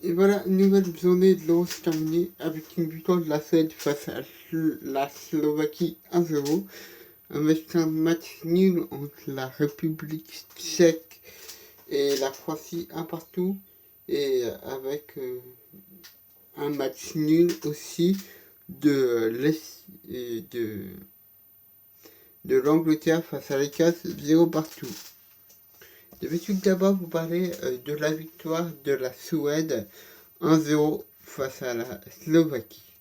Et voilà, une nouvelle journée de l'Euro terminée avec une victoire de la Suède face à la Slovaquie 1-0, avec un match nul entre la République tchèque et la Croatie un partout, et avec un match nul aussi de l'Angleterre face à l'Écosse 0 partout. Je vais tout d'abord vous parler de la victoire de la Suède 1-0 face à la Slovaquie.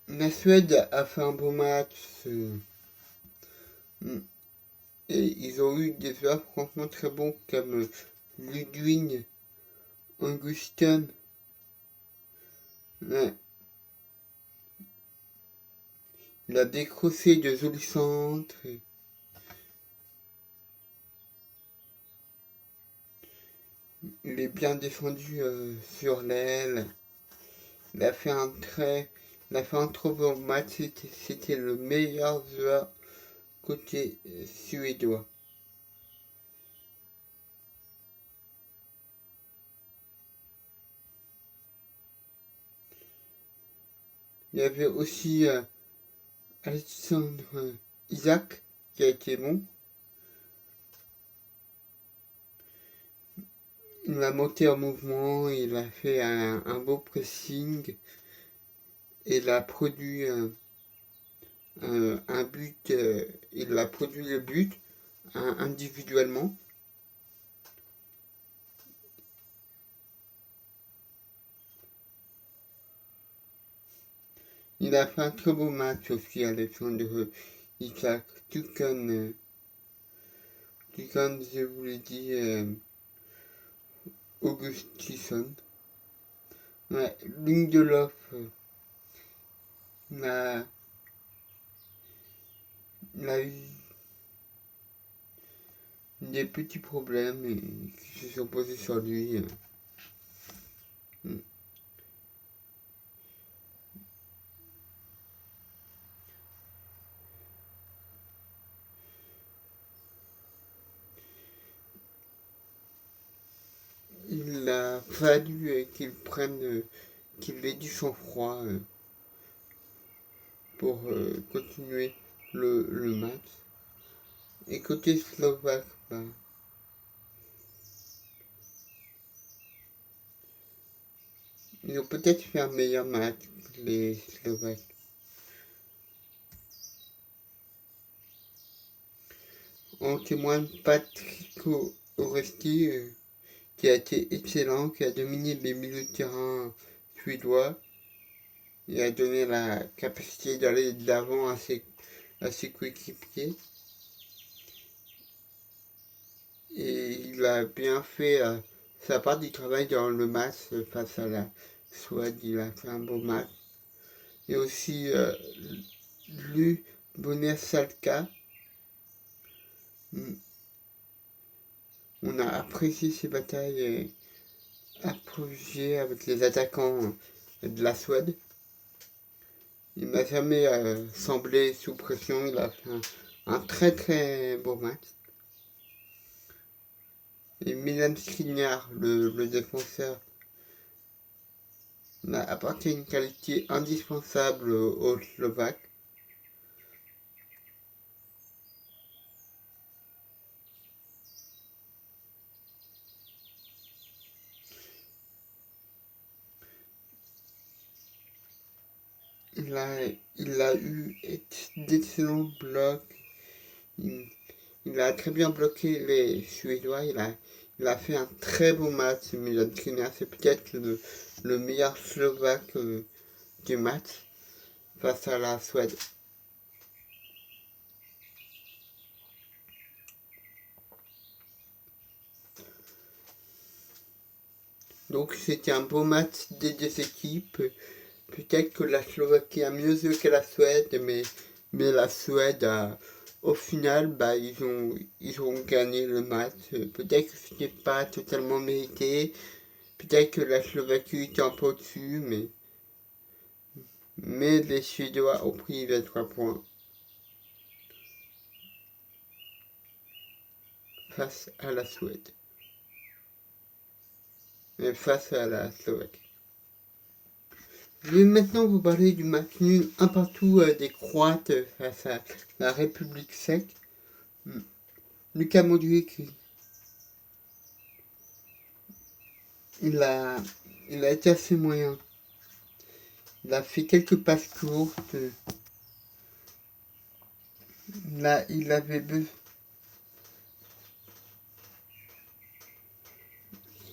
La Suède a fait un bon match et ils ont eu des joueurs franchement très bons comme Ludwig Augustin. Ouais. Il a décroché de jolis centres. Il est bien défendu sur l'aile. Il a fait un très bon match. C'était le meilleur joueur côté suédois. Il y avait aussi Alexandre Isaac qui a été bon. Il a monté en mouvement, il a fait un beau pressing. Et il a produit un but. Il a produit le but individuellement. Il a fait un très beau match aussi, Alexandre Isaac, tout comme je vous l'ai dit, Augustisson. Ouais, Lindelof a, a eu des petits problèmes qui se sont posés sur lui. Il a fallu qu'il ait du sang-froid pour continuer le match. Et côté slovaque, bah, ils ont peut-être fait un meilleur match que les Slovaques. En témoigne Patrick Oresti, qui a été excellent, qui a dominé les milieux de terrain suédois et a donné la capacité d'aller de l'avant à ses coéquipiers. Et il a bien fait sa part du travail dans le match face à la Suède. Il a fait un beau match. Et aussi Lu Bonner-Salka. On a apprécié ces batailles approchées avec les attaquants de la Suède. Il m'a jamais semblé sous pression. Il a fait un très très beau match. Et Milan Skriniar, le défenseur, a apporté une qualité indispensable aux Slovaques. Il a eu d'excellents blocs. Il a très bien bloqué les Suédois. Il a fait un très beau match. Milan Skriniar, c'est peut-être le meilleur Slovaque du match face à la Suède. Donc c'était un beau match des deux équipes. Peut-être que la Slovaquie a mieux joué que la Suède, mais la Suède au final, bah, ils ont gagné le match. Peut-être que ce n'est pas totalement mérité. Peut-être que la Slovaquie était un peu au-dessus, mais les Suédois ont pris les 3 points face à la Suède. face à la Slovaquie. Je vais maintenant vous parler du match nul un partout des Croates face à la République tchèque. Luka Modric, il a été assez moyen. Il a fait quelques passes courtes. Là, il avait besoin.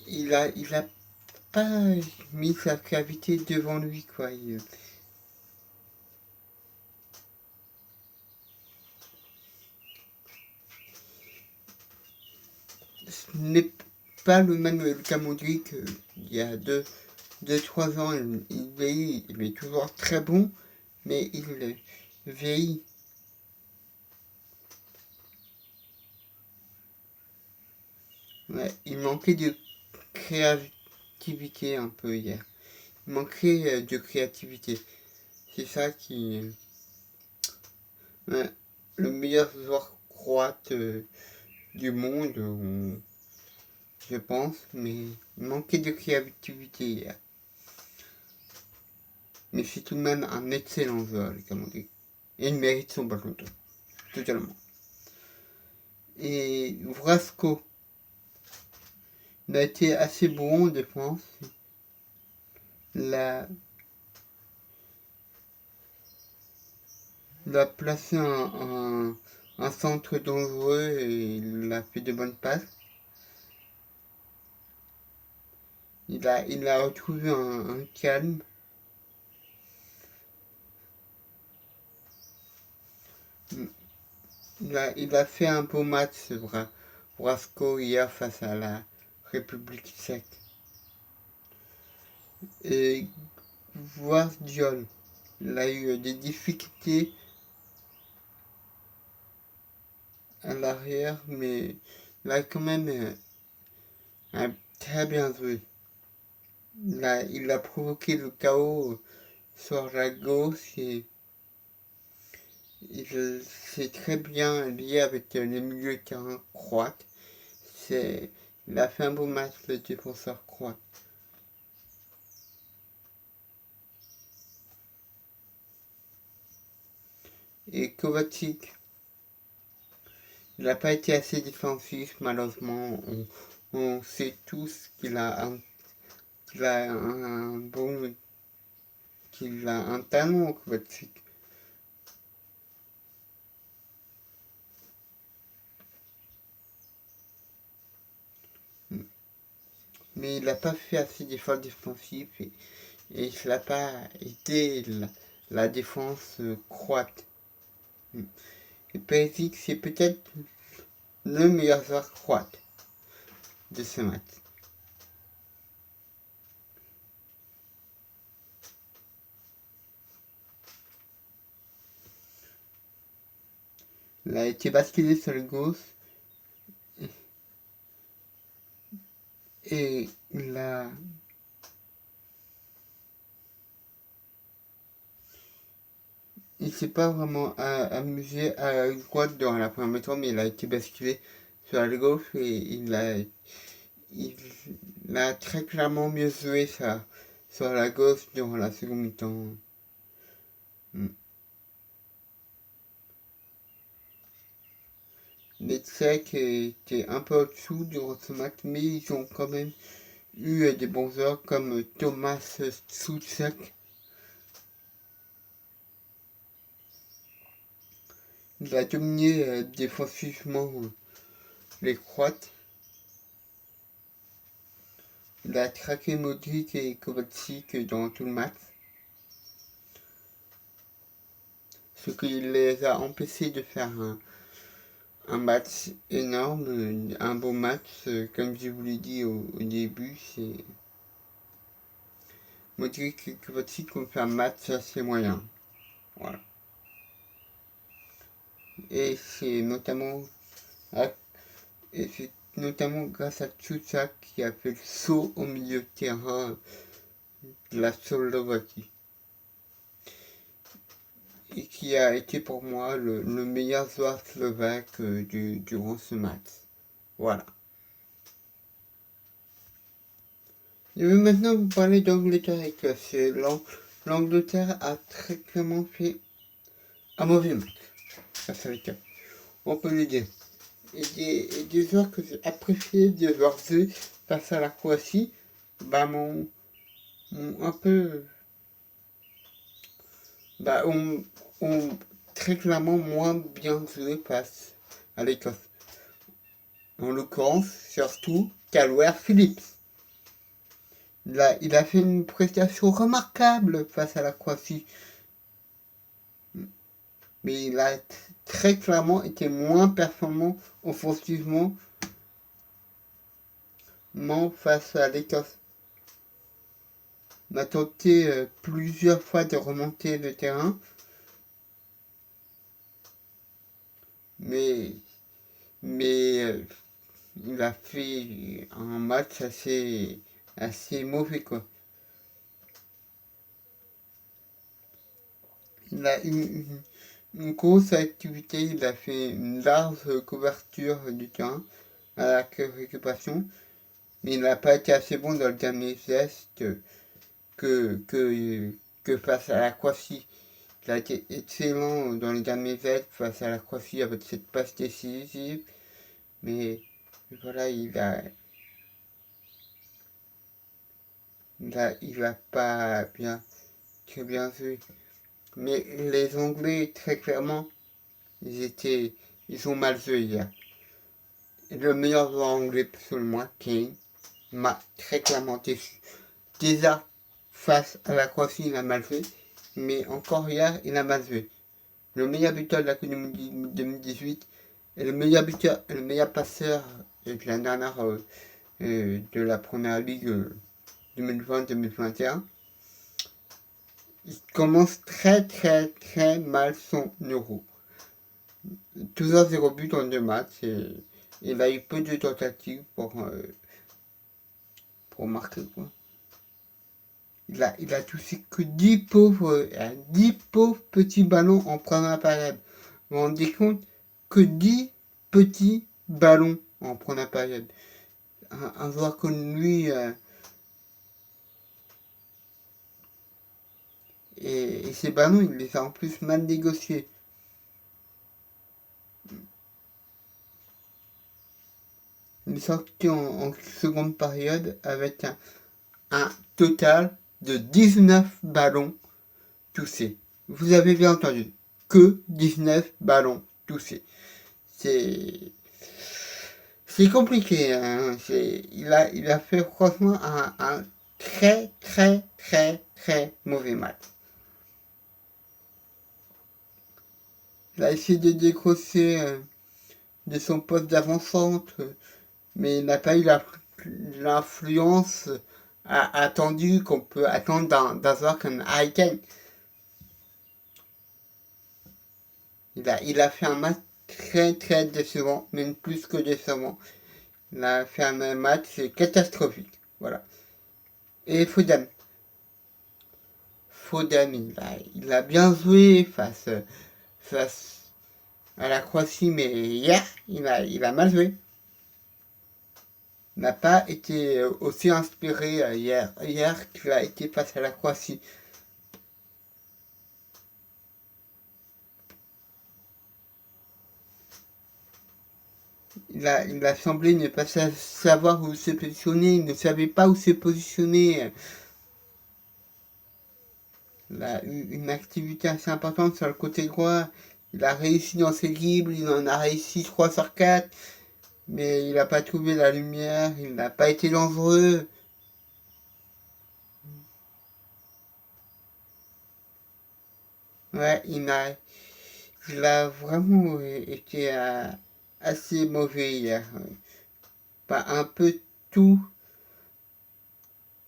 Il a pas mis sa gravité devant lui, quoi. Ce n'est pas le même Luka Modric il y a 2-3 ans. Il vieillit, il est toujours très bon, mais il vieillit. Ouais, il manquait de créativité un peu hier. Il manquait de créativité. C'est ça qui... Ouais, le meilleur joueur croate du monde, je pense, mais il manquait de créativité hier. Mais c'est tout de même un excellent joueur, les Camerounais. Et il mérite son ballon d'or. Totalement. Et Vrasco, il a été assez bon en défense. Il a placé un centre dangereux et il a fait de bonnes passes. Il a retrouvé un calme. Il a fait un beau match, Vrasco, hier face à la République tchèque. Et Guardiol, il a eu des difficultés à l'arrière, mais il a quand même très bien joué. Il a provoqué le chaos sur la gauche et il s'est très bien lié avec les milieux de terrain croates. Il a fait un beau match, le défenseur croate. Et Kovacic, il n'a pas été assez défensif, malheureusement. On sait tous qu'il a un talent, Kovacic. Mais il n'a pas fait assez d'efforts défensifs et cela n'a pas aidé la défense croate. Et Perisic, c'est peut-être le meilleur joueur croate de ce match. Il a été basculé sur le gauche et il s'est pas vraiment amusé à droite dans la première mi-temps, mais il a été basculé sur la gauche et il a très clairement mieux joué ça sur la gauche durant la seconde mi-temps. Les Tchèques étaient un peu au-dessous durant ce match, mais ils ont quand même eu des bons joueurs comme Thomas Souček. Il a dominé défensivement les Croates. Il a traqué Modric et Kovacic dans tout le match. Ce qui les a empêchés de faire un match énorme, un beau match. Comme je vous l'ai dit au début, c'est Modric et Kovacic ont fait un match assez moyen. Voilà. Et c'est notamment grâce à Souček qui a fait le saut au milieu de terrain de la Slovaquie. Et qui a été pour moi le meilleur joueur slovaque durant ce match. Voilà. Je vais maintenant vous parler d'Angleterre et Écosse. L'Angleterre a très clairement fait un mauvais match face à l'Écosse, on peut le dire. Et des joueurs que j'ai appréciés, des joueurs eux face à la Croatie, m'ont un peu, ont très clairement moins bien joué face à l'Écosse. En l'occurrence, surtout Callum Phillips. Il a fait une prestation remarquable face à la Croatie. Mais il a très clairement été moins performant offensivement face à l'Écosse. On a tenté plusieurs fois de remonter le terrain, mais il a fait un match assez mauvais, quoi. Il a eu une grosse activité, il a fait une large couverture du terrain à la récupération, mais il n'a pas été assez bon dans le dernier geste que face à la Croatie. Il a été excellent dans les derniers gestes face à la Croatie avec cette passe décisive, mais voilà, il a pas très bien vu. Mais les Anglais, très clairement, ils ont mal joué hier. Et le meilleur joueur anglais, selon moi, Kane, m'a très clairement déçu. Déjà, face à la Croatie, il a mal joué, mais encore hier, il a mal joué. Le meilleur buteur de la Coupe du Monde 2018 et le meilleur buteur et le meilleur passeur de la dernière de la première ligue 2020-2021. Il commence très mal son euro. Toujours 0 but en 2 matchs et il a eu peu de tentatives pour marquer, quoi. Il a touché que 10 pauvres petits ballons en première période. Vous vous rendez compte que 10 petits ballons en première période. Un joueur comme lui, et ces ballons, il les a en plus mal négociés. Il est sorti en seconde période avec un total de 19 ballons touchés. Vous avez bien entendu, que 19 ballons touchés. C'est compliqué, hein. Il a fait franchement un très mauvais match. Il a essayé de décrocher de son poste d'avant-centre, mais il n'a pas eu l'influence attendue qu'on peut attendre d'un joueur comme Harry Kane. Il a fait un match très décevant, même plus que décevant. Il a fait un match catastrophique. Voilà. Et Foden, il a bien joué face à la Croatie, mais hier, il a mal joué. Il n'a pas été aussi inspiré hier qu'il a été face à la Croatie. Il a semblé ne pas savoir où se positionner, il ne savait pas où se positionner. Il a eu une activité assez importante sur le côté droit. Il a réussi dans ses dribbles, il en a réussi 3 sur 4, mais il n'a pas trouvé la lumière, il n'a pas été dangereux. Ouais, il a vraiment été assez mauvais hier. Pas un peu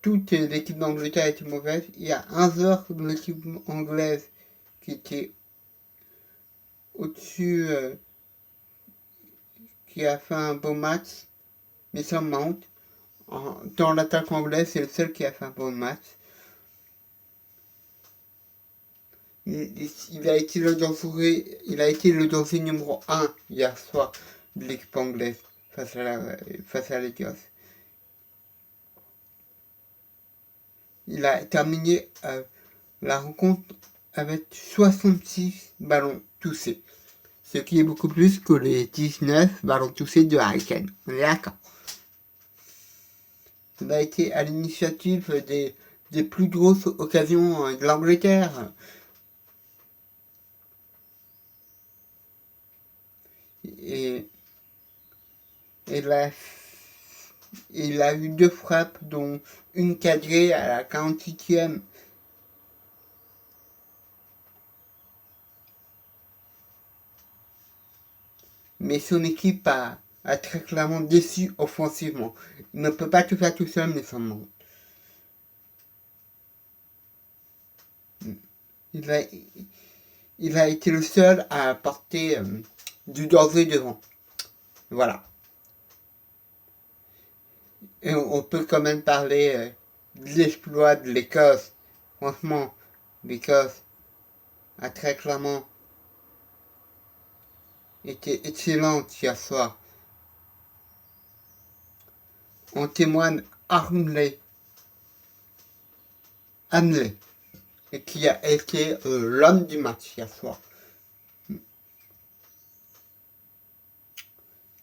toute l'équipe d'Angleterre était mauvaise. Il y a un joueur de l'équipe anglaise qui était au-dessus, qui a fait un bon match, mais sans Mount. Dans l'attaque anglaise, c'est le seul qui a fait un bon match. Il a été le danger numéro 1 hier soir de l'équipe anglaise face à l'Écosse. il a terminé la rencontre avec 66 ballons touchés. Ce qui est beaucoup plus que les 19 ballons touchés de Harry Kane. On est d'accord. Il a été à l'initiative des plus grosses occasions de l'Angleterre. Et il a eu 2 frappes, dont une cadrée à la 48e. Mais son équipe a très clairement déçu offensivement. Il ne peut pas tout faire tout seul, mais ça manque. Il a été le seul à apporter du danger devant. Voilà. Et on peut quand même parler de l'exploit de l'Écosse. Franchement, l'Écosse a très clairement été excellente hier soir. En témoigne Hanley, et qui a été l'homme du match hier soir.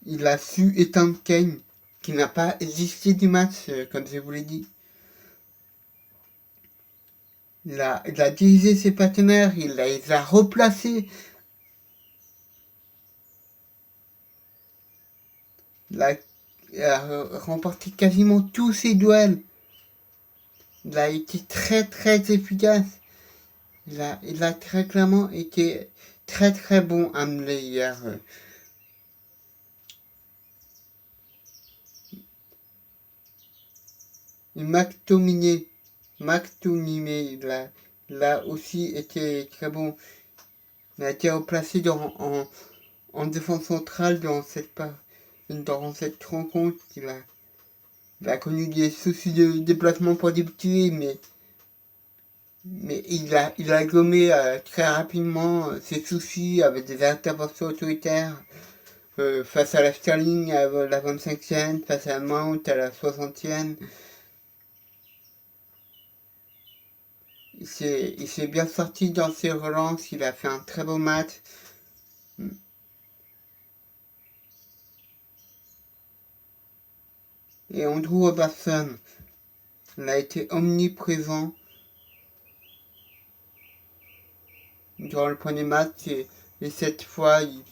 Il a su éteindre Kane, qui n'a pas existé du match, comme je vous l'ai dit. Il a dirigé ses partenaires, il les a replacés. Il a remporté quasiment tous ses duels. Il a été très très efficace. Il a très clairement été très très bon à mener hier. Et McTominay, il a aussi été très bon. Il a été replacé en défense centrale dans cette rencontre. Il a connu des soucis de déplacement pour débuter, mais il a gommé très rapidement ses soucis avec des interventions autoritaires face à la Sterling à la 25e, face à Mount à la 60e. Il s'est bien sorti dans ses relances, il a fait un très beau match. Et Andrew Robertson, il a été omniprésent durant le premier match et cette fois il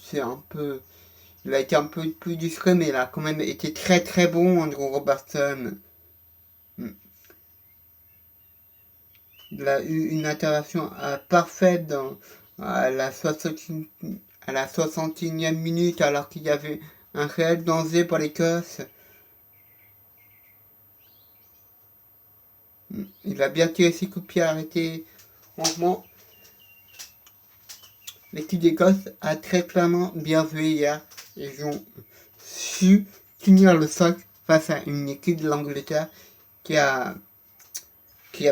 a été un peu plus discret, mais il a quand même été très très bon, Andrew Robertson. Il a eu une intervention parfaite à la 61e minute, alors qu'il y avait un réel danger pour l'Écosse. Il a bien tiré ses coups de pied arrêtés. Franchement, l'équipe d'Écosse a très clairement bien joué hier. Ils ont su tenir le socle face à une équipe de l'Angleterre qui a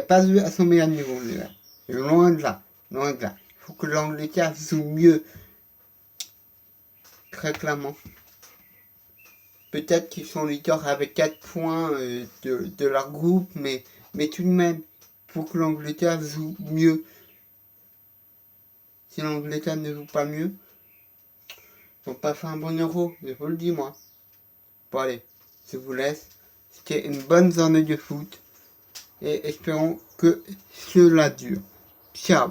pas joué à son meilleur niveau. Loin de là. Il faut que l'Angleterre joue mieux. Très clairement. Peut-être qu'ils sont leaders avec 4 points de leur groupe, mais tout de même, il faut que l'Angleterre joue mieux. Si l'Angleterre ne joue pas mieux, ils vont pas faire un bon euro, je vous le dis moi. Bon allez, je vous laisse. C'était une bonne journée de foot. Et espérons que cela dure. Ciao.